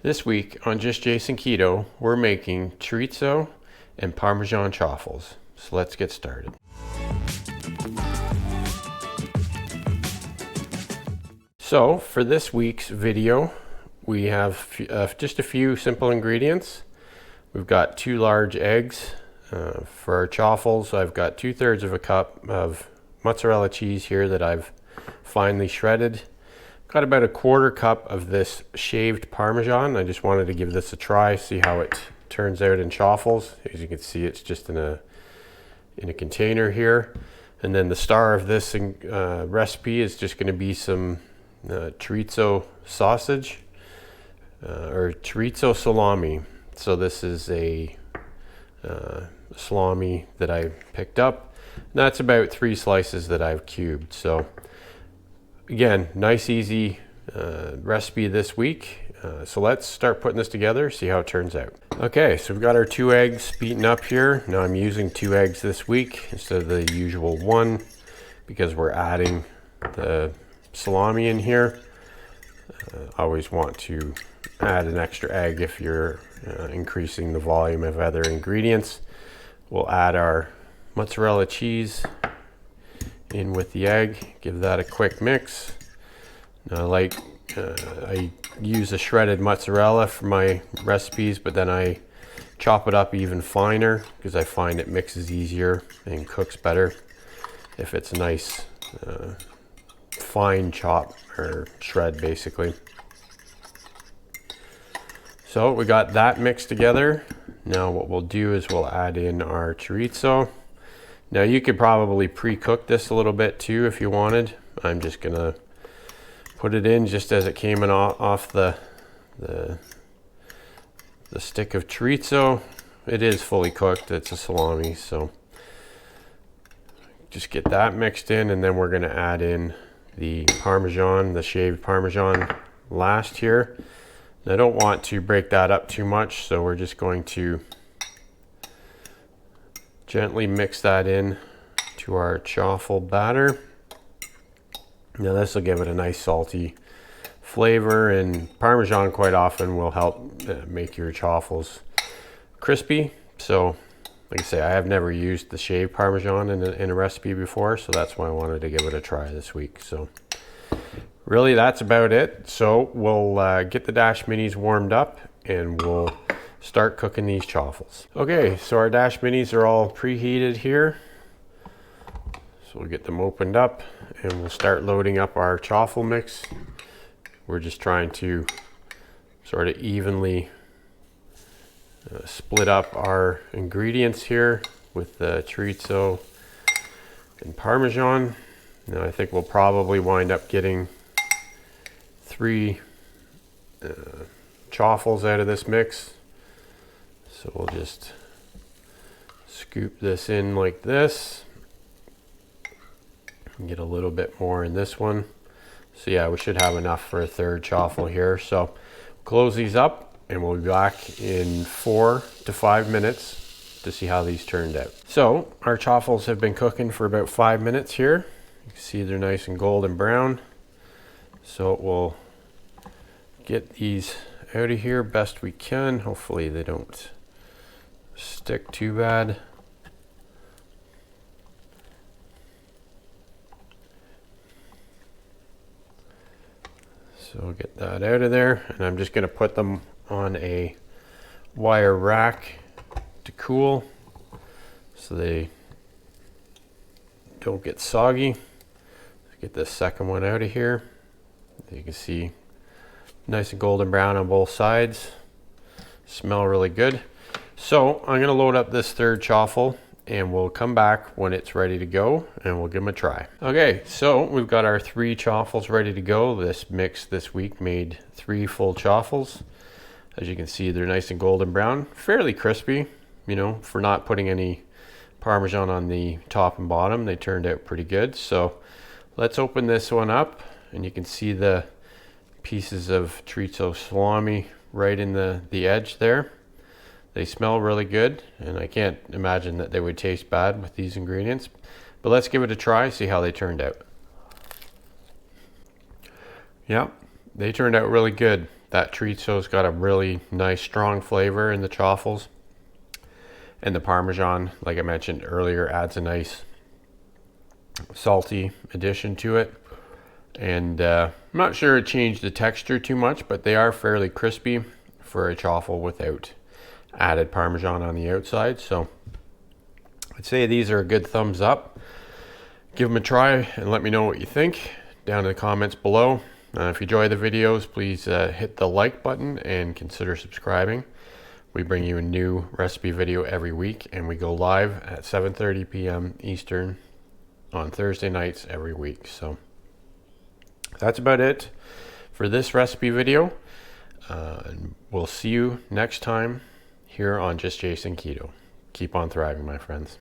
This week on Just Jason Keto, we're making chorizo and Parmesan chaffles. So let's get started. So for this week's video, we have just a few simple ingredients. We've got 2 large eggs. For our chaffles, I've got 2/3 of a cup of mozzarella cheese here that I've finely shredded. Got about a 1/4 cup of this shaved Parmesan. I just wanted to give this a try, see how it turns out in chaffles. As you can see, it's just in a container here. And then the star of this recipe is just going to be some chorizo sausage or chorizo salami. So this is a salami that I picked up. And that's about 3 slices that I've cubed. So again, nice easy recipe this week. So let's start putting this together, see how it turns out. Okay, so we've got our 2 eggs beaten up here. Now I'm using 2 eggs this week instead of the usual 1 because we're adding the salami in here. Always want to add an extra egg if you're increasing the volume of other ingredients. We'll add our mozzarella cheese in with the egg, give that a quick mix. Now, I use a shredded mozzarella for my recipes, but then I chop it up even finer because I find it mixes easier and cooks better if it's a nice fine chop or shred basically. So we got that mixed together. Now what we'll do is we'll add in our chorizo. Now you could probably pre-cook this a little bit too if you wanted. I'm just gonna put it in just as it came in off the stick of chorizo. It is fully cooked, it's a salami, so just get that mixed in, and then we're gonna add in the Parmesan, the shaved Parmesan last here. And I don't want to break that up too much, so we're just going to gently mix that in to our chaffle batter. Now this will give it a nice salty flavor, and Parmesan quite often will help make your chaffles crispy. So like I say, I have never used the shaved Parmesan in a recipe before, so that's why I wanted to give it a try this week. So really that's about it. So we'll get the Dash Minis warmed up and we'll start cooking these chaffles. Okay, so our Dash Minis are all preheated here. So we'll get them opened up and we'll start loading up our chaffle mix. We're just trying to sort of evenly split up our ingredients here with the chorizo and Parmesan. Now I think we'll probably wind up getting 3 chaffles out of this mix. So we'll just scoop this in like this and get a little bit more in this one. So yeah, we should have enough for a 3rd chaffle here. So close these up and we'll be back in 4 to 5 minutes to see how these turned out. So our chaffles have been cooking for about 5 minutes here. You can see they're nice and golden brown. So we'll get these out of here best we can. Hopefully they don't stick too bad. So we'll get that out of there, and I'm just going to put them on a wire rack to cool so they don't get soggy. Let's get this second one out of here. You can see nice and golden brown on both sides. Smell really good. So I'm going to load up this 3rd chaffle and we'll come back when it's ready to go and we'll give them a try. Okay, so we've got our 3 chaffles ready to go. This mix this week made 3 full chaffles. As you can see, they're nice and golden brown, fairly crispy, you know, for not putting any Parmesan on the top and bottom. They turned out pretty good. So let's open this one up, and you can see the pieces of chorizo salami right in the edge there. They smell really good, and I can't imagine that they would taste bad with these ingredients. But let's give it a try, see how they turned out. Yeah, they turned out really good. That chorizo's got a really nice strong flavor in the chaffles. And the Parmesan, like I mentioned earlier, adds a nice salty addition to it. And I'm not sure it changed the texture too much, but they are fairly crispy for a chaffle without added Parmesan on the outside. So I'd say these are a good thumbs up. Give them a try and let me know what you think down in the comments below. If you enjoy the videos, please hit the like button and consider subscribing. We bring you a new recipe video every week, and we go live at 7:30 p.m. Eastern on Thursday nights every week. So that's about it for this recipe video. And we'll see you next time here on Just Jason Keto. Keep on thriving, my friends.